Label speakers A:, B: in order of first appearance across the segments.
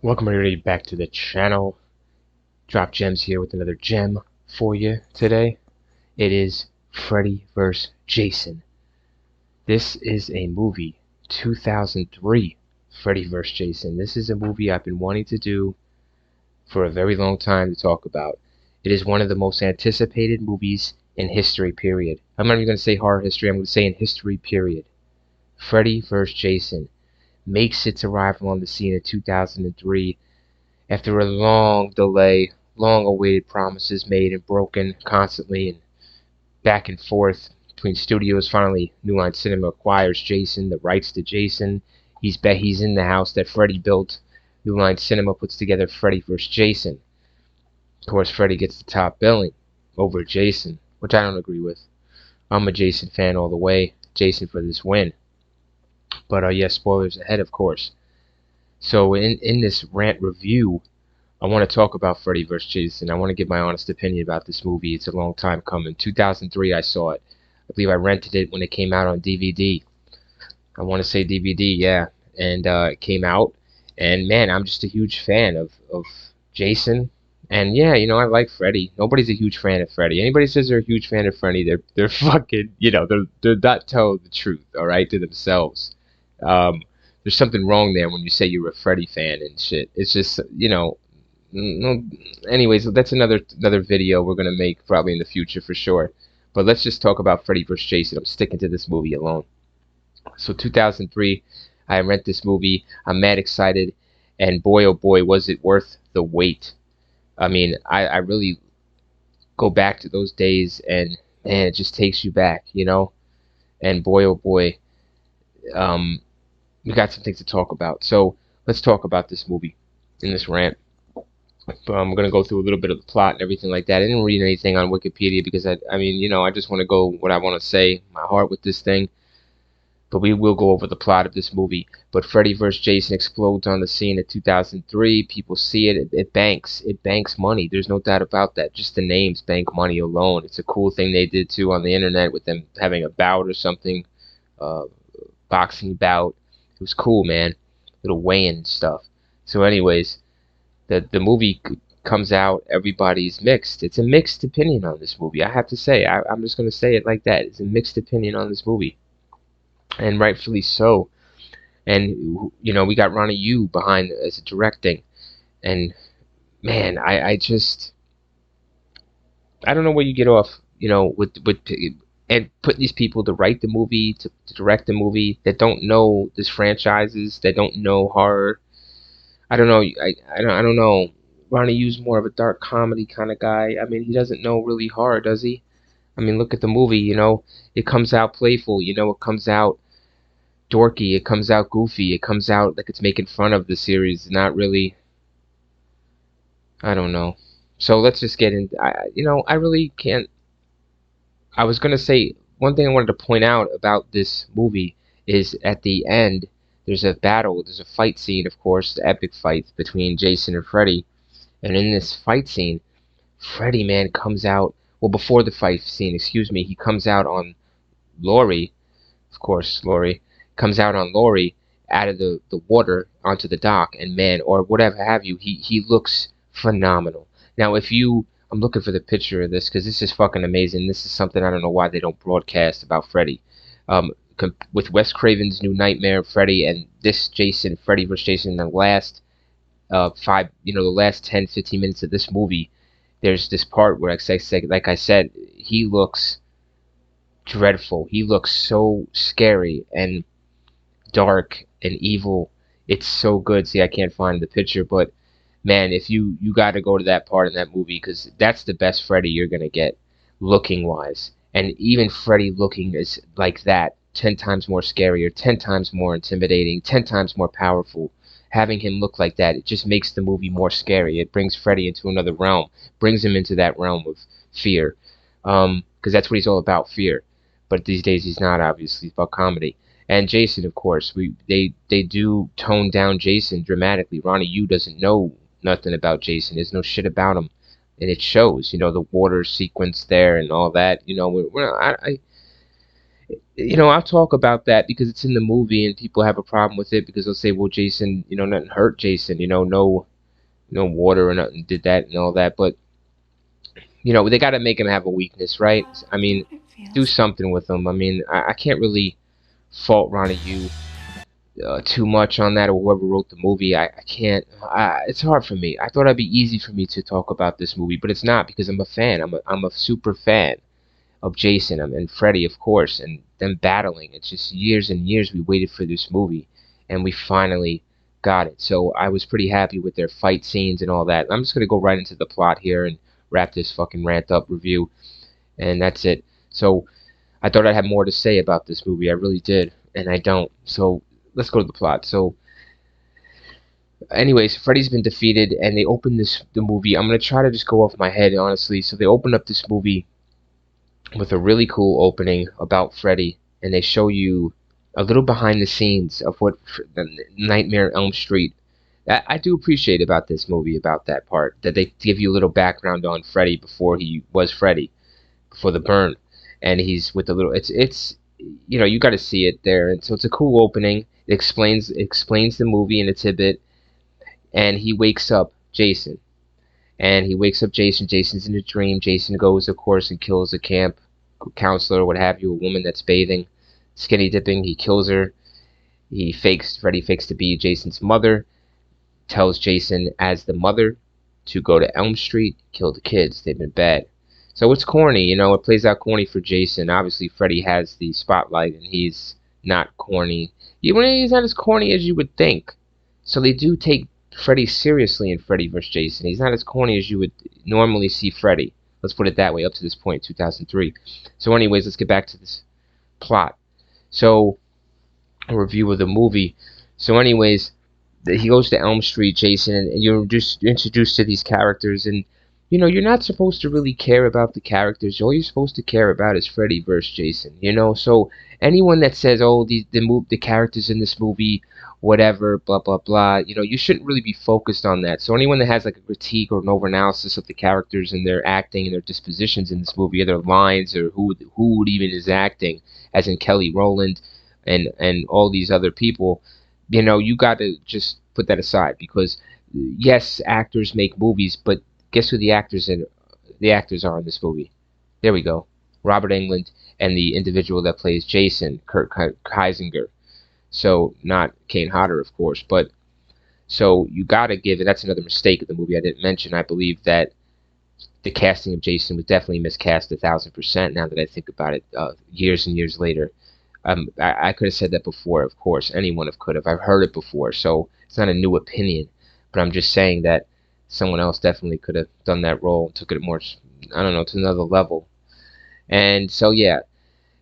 A: Welcome everybody back to the channel. Drop Gems here with another gem for you today. It is Freddy vs. Jason. This is a movie, 2003, Freddy vs. Jason. This is a movie I've been wanting to do for a very long time to talk about. It is one of the most anticipated movies in history, period. I'm not even going to say horror history, I'm going to say in history, period. Freddy vs. Jason makes its arrival on the scene in 2003 after a long delay, long awaited promises made and broken constantly and back and forth between studios. Finally, New Line Cinema acquires Jason, the rights to Jason. He's in the house that Freddy built. New Line Cinema puts together Freddy vs. Jason. Of course, Freddy gets the top billing over Jason, which I don't agree with. I'm a Jason fan all the way. Jason for this win. But yes, spoilers ahead, of course. So in this rant review, I want to talk about Freddy vs. Jason. I want to give my honest opinion about this movie. It's a long time coming. 2003 I saw it. I believe I rented it when it came out on DVD. I want to say DVD, yeah. And it came out. And man, I'm just a huge fan of Jason. And yeah, I like Freddy. Nobody's a huge fan of Freddy. Anybody says they're a huge fan of Freddy, they're fucking, they're not telling the truth, all right, to themselves. Um, there's something wrong there when you say you're a Freddy fan and shit. It's just, no, anyways, that's another video we're gonna make probably in the future for sure. But let's just talk about Freddy vs. Jason. I'm sticking to this movie alone. So 2003, I rent this movie. I'm mad excited, and boy oh boy was it worth the wait. I mean, I really go back to those days, and man, it just takes you back, And boy oh boy, um, we got some things to talk about. So let's talk about this movie in this rant. I'm gonna go through a little bit of the plot and everything like that. I didn't read anything on Wikipedia because I mean, I just want to go what I want to say, my heart with this thing. But we will go over the plot of this movie. But Freddy vs. Jason explodes on the scene in 2003. People see it. It banks money. There's no doubt about that. Just the names bank money alone. It's a cool thing they did too on the internet with them having a bout or something, uh, boxing bout. It was cool, man. Little weigh-in stuff. So, anyways. The movie comes out, everybody's mixed. It's a mixed opinion on this movie. I have to say, I'm just going to say it like that. It's a mixed opinion on this movie, and rightfully so. And we got Ronnie Yu behind as directing, and man, I don't know where you get off, with and putting these people to write the movie, to direct the movie that don't know this franchises, that don't know horror. I don't know. I don't know. Ronnie Yu's more of a dark comedy kind of guy. I mean, he doesn't know really horror, does he? I mean, look at the movie. It comes out playful. It comes out dorky. It comes out goofy. It comes out like it's making fun of the series. Not really. I don't know. So let's just get into. I really can't. I was gonna say one thing I wanted to point out about this movie is at the end there's a battle, there's a fight scene, of course, the epic fight between Jason and Freddy. And in this fight scene, Freddy, man, comes out, well, before the fight scene, excuse me, he comes out on Laurie, of course, Laurie, comes out on Laurie out of the water onto the dock, and man, or whatever have you, he looks phenomenal. Now, I'm looking for the picture of this because this is fucking amazing. This is something I don't know why they don't broadcast about Freddy. With Wes Craven's New Nightmare, Freddy, and this Jason, Freddy vs. Jason, the last the last 10-15 minutes of this movie, there's this part where, like I said, he looks dreadful. He looks so scary and dark and evil. It's so good. See, I can't find the picture, but man, if you got to go to that part in that movie because that's the best Freddy you're gonna get, looking wise. And even Freddy looking is like that, 10 times more scarier, 10 times more intimidating, 10 times more powerful. Having him look like that, it just makes the movie more scary. It brings Freddy into another realm, brings him into that realm of fear, because that's what he's all about, fear. But these days he's not, obviously. He's about comedy. And Jason, of course, they do tone down Jason dramatically. Ronnie Yu doesn't know nothing about Jason. There's no shit about him, and it shows. The water sequence there and all that. I'll talk about that because it's in the movie and people have a problem with it because they'll say, well, Jason, nothing hurt Jason, no water or nothing did that and all that. But, they got to make him have a weakness, right? I
B: You know
A: mean,
B: what it
A: do
B: feels
A: something with him. I mean, I can't really fault Ronnie Yu too much on that or whoever wrote the movie. I can't. It's hard for me. I thought it'd be easy for me to talk about this movie, but it's not because I'm a fan. I'm a super fan of Jason and Freddy, of course, and them battling. It's just years and years we waited for this movie, and we finally got it. So I was pretty happy with their fight scenes and all that. I'm just gonna go right into the plot here and wrap this fucking rant up review, and that's it. So I thought I'd have more to say about this movie. I really did, and I don't. So let's go to the plot. So, anyways, Freddy's been defeated, and they open the movie. I'm gonna try to just go off my head, honestly. So they open up this movie with a really cool opening about Freddy, and they show you a little behind the scenes of what the Nightmare Elm Street. I do appreciate about this movie, about that part, that they give you a little background on Freddy before he was Freddy, before the burn, and he's with the little. You got to see it there, and so it's a cool opening. It explains the movie in a tidbit, and he wakes up Jason, and he wakes up Jason. Jason's in a dream. Jason goes, of course, and kills a camp counselor, what have you, a woman that's bathing, skinny dipping. He kills her. Freddy fakes to be Jason's mother, tells Jason as the mother to go to Elm Street, kill the kids. They've been bad. So it's corny, it plays out corny for Jason. Obviously, Freddy has the spotlight, and he's not corny. He's not as corny as you would think. So they do take Freddy seriously in Freddy vs. Jason. He's not as corny as you would normally see Freddy. Let's put it that way, up to this point, 2003. So anyways, let's get back to this plot. So, a review of the movie. So anyways, he goes to Elm Street, Jason, and you're just introduced to these characters, and you're not supposed to really care about the characters. All you're supposed to care about is Freddy versus Jason. So anyone that says, "Oh, the characters in this movie, whatever, blah blah blah," you shouldn't really be focused on that. So anyone that has like a critique or an over-analysis of the characters and their acting and their dispositions in this movie, or their lines, or who even is acting, as in Kelly Rowland and all these other people, you got to just put that aside because yes, actors make movies, but guess who the actors are in this movie? There we go. Robert Englund and the individual that plays Jason, Kurt Heisinger. So not Kane Hodder, of course, but so you gotta give it. That's another mistake of the movie I didn't mention. I believe that the casting of Jason was definitely miscast 1,000%. Now that I think about it, years and years later. I could have said that before, of course. Anyone could have. I've heard it before, so it's not a new opinion. But I'm just saying that someone else definitely could have done that role and took it more, I don't know, to another level. And so, yeah.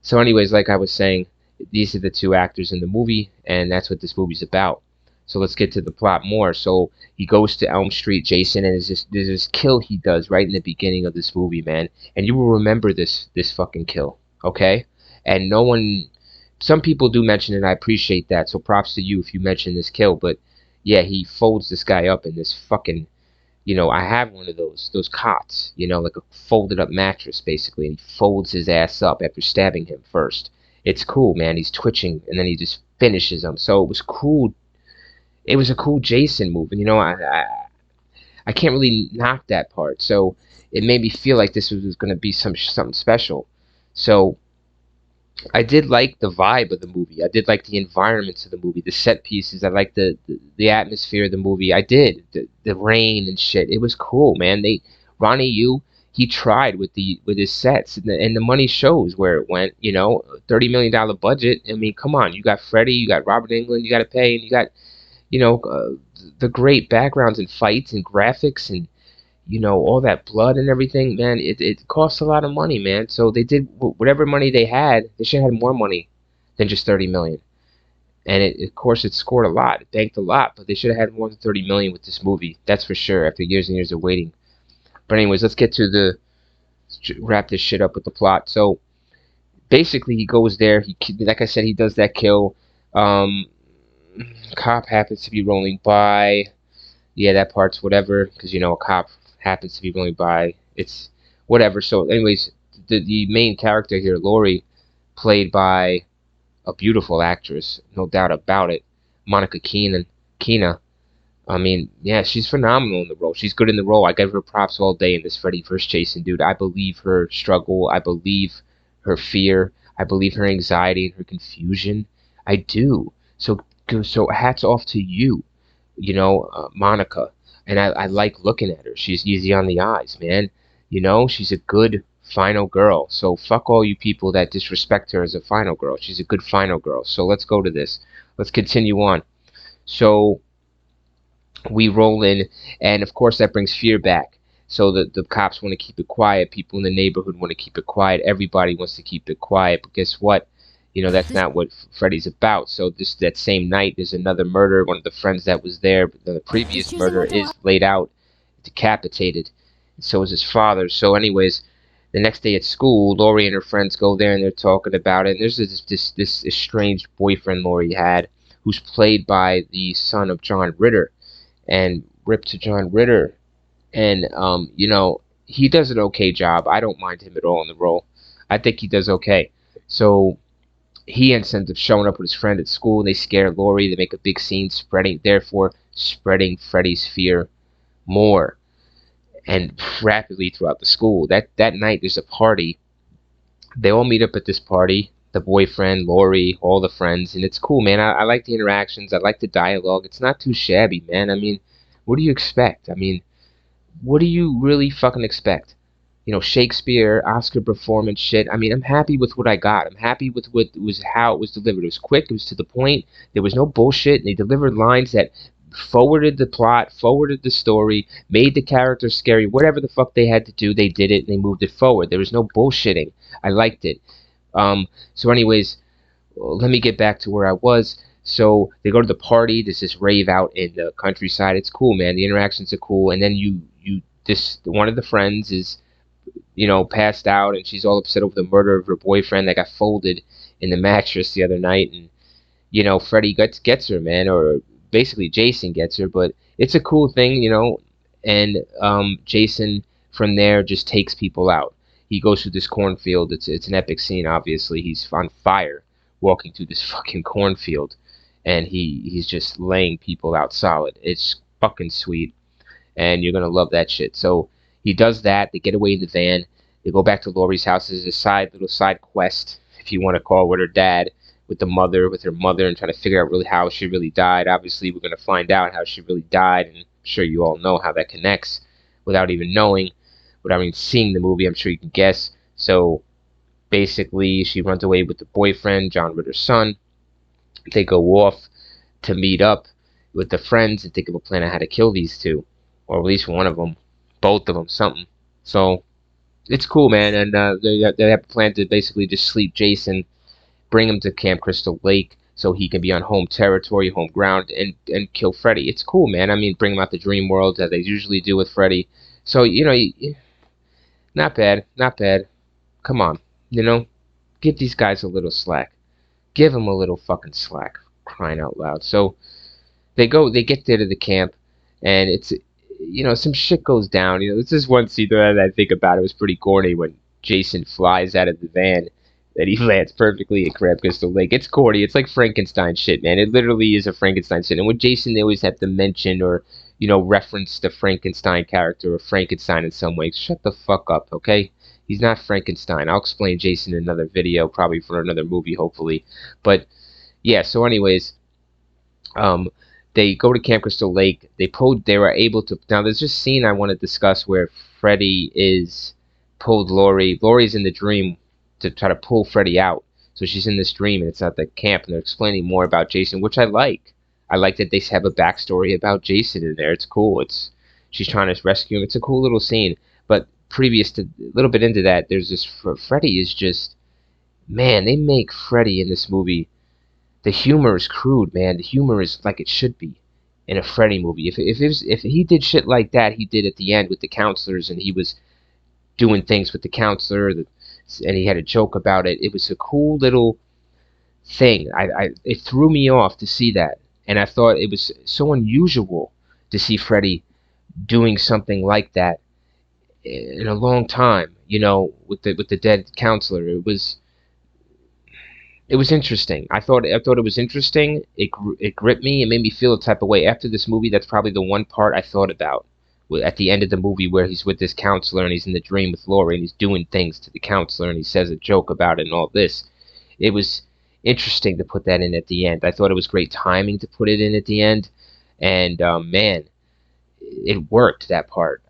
A: So, anyways, like I was saying, these are the two actors in the movie, and that's what this movie's about. So let's get to the plot more. So he goes to Elm Street, Jason, and there's this kill he does right in the beginning of this movie, man. And you will remember this fucking kill, okay? And no one, some people do mention it. I appreciate that. So props to you if you mention this kill. But yeah, he folds this guy up in this fucking, I have one of those cots, like a folded up mattress basically, and he folds his ass up after stabbing him first. It's cool, man. He's twitching, and then he just finishes him. So it was cool. It was a cool Jason move, and I can't really knock that part. So it made me feel like this was going to be something special. So I did like the vibe of the movie. I did like the environments of the movie, the set pieces. I liked the atmosphere of the movie. I did the rain and shit. It was cool, man. Ronnie Yu, he tried with his sets, and the money shows where it went. $30 million budget. I mean, come on. You got Freddy, you got Robert Englund, you got to pay, and you got the great backgrounds and fights and graphics and all that blood and everything, man. It costs a lot of money, man. So they did whatever money they had. They should have had more money than just 30 million. And of course, it scored a lot. It banked a lot, but they should have had more than 30 million with this movie. That's for sure. After years and years of waiting. But anyways, let's get to wrap this shit up with the plot. So basically, he goes there. Like I said, he does that kill. Um, Cop happens to be rolling by. Yeah, that part's whatever, because a cop happens to be rolling by. It's whatever. So, anyways, the main character here, Lori, played by a beautiful actress, no doubt about it, Monica Keena. I mean, yeah, she's phenomenal in the role. She's good in the role. I give her props all day in this Freddy vs. Jason, dude. I believe her struggle. I believe her fear. I believe her anxiety and her confusion. I do. So hats off to you, Monica. And I like looking at her. She's easy on the eyes, man. She's a good final girl. So fuck all you people that disrespect her as a final girl. She's a good final girl. So let's go to this. Let's continue on. So we roll in, and of course that brings fear back. So the cops want to keep it quiet. People in the neighborhood want to keep it quiet. Everybody wants to keep it quiet. But guess what? That's not what Freddy's about. So that same night, there's another murder. One of the friends that was there, the previous murder, is laid out, decapitated. So is his father. So anyways, the next day at school, Laurie and her friends go there and they're talking about it. And there's this estranged boyfriend Laurie had, who's played by the son of John Ritter. And rip to John Ritter. And he does an okay job. I don't mind him at all in the role. I think he does okay. So he ends up showing up with his friend at school, and they scare Laurie. They make a big scene, therefore spreading Freddy's fear more and rapidly throughout the school. That night there's a party. They all meet up at this party. The boyfriend, Laurie, all the friends, and it's cool, man. I like the interactions. I like the dialogue. It's not too shabby, man. I mean, what do you expect? I mean, what do you really fucking expect? Shakespeare, Oscar performance shit. I mean, I'm happy with what I got. I'm happy with how it was delivered. It was quick. It was to the point. There was no bullshit. And they delivered lines that forwarded the plot, forwarded the story, made the characters scary. Whatever the fuck they had to do, they did it and they moved it forward. There was no bullshitting. I liked it. So anyways, let me get back to where I was. So they go to the party. There's this rave out in the countryside. It's cool, man. The interactions are cool. And then this one of the friends is, passed out, and she's all upset over the murder of her boyfriend that got folded in the mattress the other night. And Freddy gets her, man, or basically Jason gets her. But it's a cool thing, And Jason from there just takes people out. He goes through this cornfield. It's an epic scene. Obviously, he's on fire walking through this fucking cornfield, and he's just laying people out solid. It's fucking sweet, and you're gonna love that shit. So he does that. They get away in the van. They go back to Laurie's house. There's a little side quest, if you want to call it, with her dad, with her mother, and trying to figure out really how she really died. Obviously, we're gonna find out how she really died, and I'm sure you all know how that connects, without even knowing. Without even seeing the movie, I'm sure you can guess. So basically, she runs away with the boyfriend, John Ritter's son. They go off to meet up with the friends and think of a plan on how to kill these two, or at least one of them, both of them, something. So it's cool, man. And they have a plan to basically just sleep Jason, bring him to Camp Crystal Lake so he can be on home territory, home ground, and kill Freddy. It's cool, man. I mean, bring him out the dream world as they usually do with Freddy. So not bad, not bad. Come on, give these guys a little slack. Give them a little fucking slack, crying out loud. So they get there to the camp, and it's, some shit goes down. This is one scene that I think about. It was pretty corny when Jason flies out of the van, that he lands perfectly at Camp Crystal Lake. It's corny. It's like Frankenstein shit, man. It literally is a Frankenstein shit. And with Jason, they always have to mention or reference the Frankenstein character or Frankenstein in some way. Shut the fuck up, okay? He's not Frankenstein. I'll explain Jason in another video, probably for another movie, hopefully. But yeah, so anyways, they go to Camp Crystal Lake. They were able to. Now there's this scene I want to discuss where Freddy is pulled Laurie. Laurie's in the dream to try to pull Freddy out. So she's in this dream, and it's at the camp, and they're explaining more about Jason, which I like. I like that they have a backstory about Jason in there. It's cool. She's trying to rescue him. It's a cool little scene. But previous to a little bit into that, there's this Freddy is just, man. They make Freddy in this movie. The humor is crude, man. The humor is like it should be in a Freddy movie. If he did shit like that, he did at the end with the counselors, and he was doing things with the counselor, and he had a joke about it. It was a cool little thing. It threw me off to see that. And I thought it was so unusual to see Freddy doing something like that in a long time, with the dead counselor. It was it was interesting. I thought it was interesting. It gripped me. It made me feel a type of way. After this movie, that's probably the one part I thought about. At the end of the movie, where he's with this counselor and he's in the dream with Laurie and he's doing things to the counselor and he says a joke about it and all this. It was interesting to put that in at the end. I thought it was great timing to put it in at the end, and man, it worked, that part.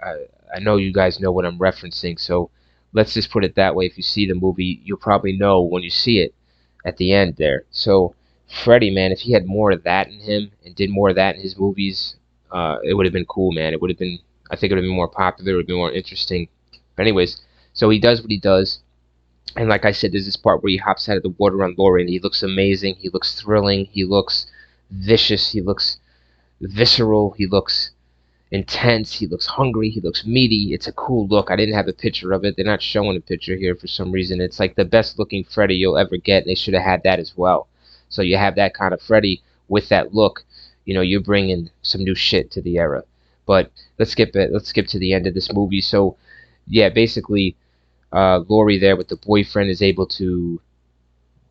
A: I know you guys know what I'm referencing, so let's just put it that way. If you see the movie, you'll probably know when you see it at the end there. So Freddy, man, if he had more of that in him and did more of that in his movies, it would have been cool, man. It would have been, I think it would have been more popular, it would have been more interesting. But anyways, so he does what he does. And like I said, there's this part where he hops out of the water on Laurie, and he looks amazing. He looks thrilling. He looks vicious. He looks visceral. He looks intense. He looks hungry. He looks meaty. It's a cool look. I didn't have a picture of it. They're not showing a picture here for some reason. It's like the best looking Freddy you'll ever get. And they should have had that as well. So you have that kind of Freddy with that look. You know, you're bringing some new shit to the era. But let's skip it. Let's skip to the end of this movie. So yeah, basically, Laurie there with the boyfriend is able to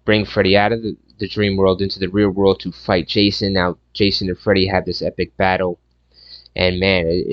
A: bring Freddy out of the dream world into the real world to fight Jason. Now Jason and Freddy have this epic battle, and man,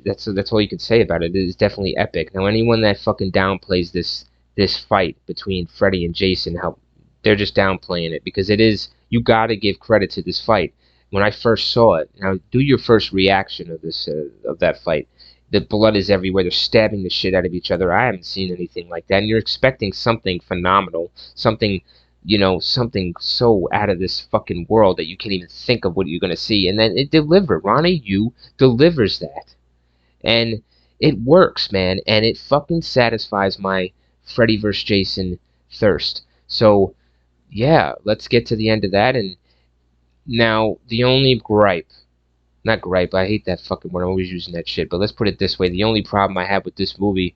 A: that's all you can say about it. It is definitely epic. Now anyone that fucking downplays this fight between Freddy and Jason, how they're just downplaying it, because it is, you gotta give credit to this fight. When I first saw it, now do your first reaction of this of that fight. The blood is everywhere. They're stabbing the shit out of each other. I haven't seen anything like that. And you're expecting something phenomenal, something, you know, something so out of this fucking world that you can't even think of what you're gonna see. And then it delivered. Ronnie Yu delivers that, and it works, man. And it fucking satisfies my Freddy vs. Jason thirst. So yeah, let's get to the end of that. And now the only gripe, not gripe, I hate that fucking word, I'm always using that shit, but let's put it this way. The only problem I have with this movie,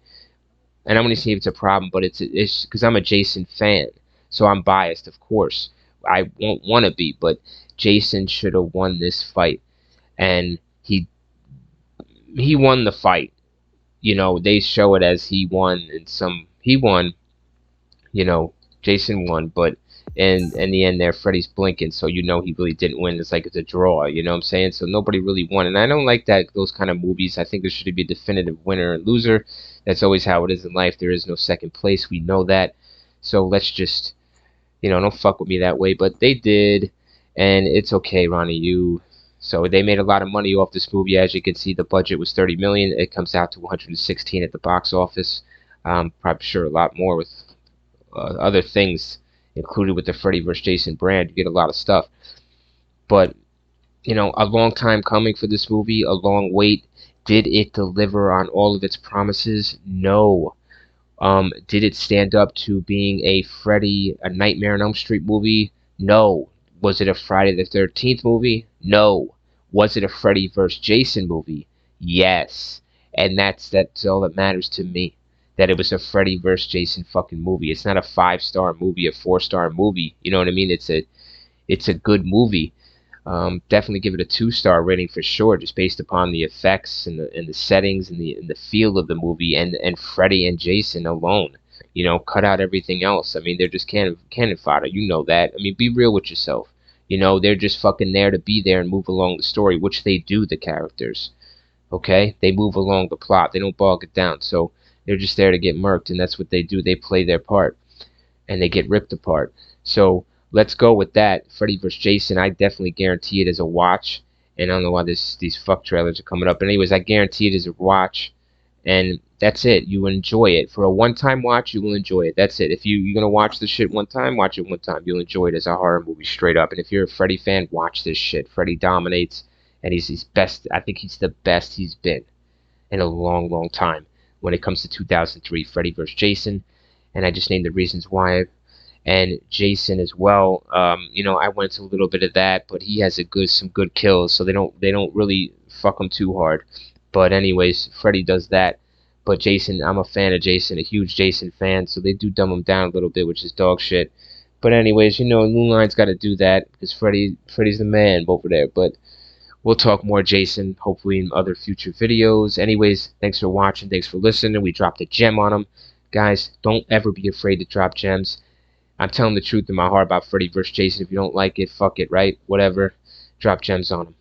A: and I'm going to see if it's a problem, but it's because I'm a Jason fan, so I'm biased, of course. I won't want to be, but Jason should have won this fight, and he won the fight. You know, they show it as he won, and he won, you know, Jason won, but in the end there, Freddy's blinking, so you know he really didn't win. It's like it's a draw, you know what I'm saying? So nobody really won, and I don't like that, those kind of movies. I think there should be a definitive winner and loser. That's always how it is in life. There is no second place. We know that. So let's just, you know, don't fuck with me that way. But they did, and it's okay, Ronnie. So they made a lot of money off this movie. As you can see, the budget was 30 million. It comes out to 116 at the box office. Probably sure a lot more with other things included with the Freddy vs. Jason brand. You get a lot of stuff. But, you know, a long time coming for this movie, a long wait. Did it deliver on all of its promises? No. Did it stand up to being a Nightmare on Elm Street movie? No. Was it a Friday the 13th movie? No. Was it a Freddy vs. Jason movie? Yes. And that's all that matters to me. That it was a Freddy vs. Jason fucking movie. It's not a 5-star movie, a 4-star movie. You know what I mean? It's a good movie. Definitely give it a 2-star rating for sure, just based upon the effects and the settings and the feel of the movie, and Freddy and Jason alone. You know, cut out everything else. I mean, they're just cannon fodder. You know that. I mean, be real with yourself. You know, they're just fucking there to be there and move along the story, which they do. The characters, okay, they move along the plot. They don't bog it down. So they're just there to get murked, and that's what they do. They play their part, and they get ripped apart. So let's go with that. Freddy vs. Jason, I definitely guarantee it as a watch. And I don't know why these fuck trailers are coming up. But anyways, I guarantee it as a watch. And that's it. You enjoy it. For a one-time watch, you will enjoy it. That's it. If you're going to watch this shit one time, watch it one time. You'll enjoy it as a horror movie straight up. And if you're a Freddy fan, watch this shit. Freddy dominates. And he's best. I think he's the best he's been in a long, long time when it comes to 2003 Freddy vs. Jason. And I just named the reasons why. And Jason as well. You know, I went into a little bit of that, but he has some good kills, so they don't really fuck him too hard. But anyways, Freddy does that. But Jason, I'm a fan of Jason, a huge Jason fan, so they do dumb him down a little bit, which is dog shit. But anyways, you know, New Line's got to do that because Freddy's the man over there. But we'll talk more Jason, hopefully in other future videos. Anyways, thanks for watching, thanks for listening. We dropped a gem on him. Guys, don't ever be afraid to drop gems. I'm telling the truth in my heart about Freddy vs. Jason. If you don't like it, fuck it, right? Whatever. Drop gems on him.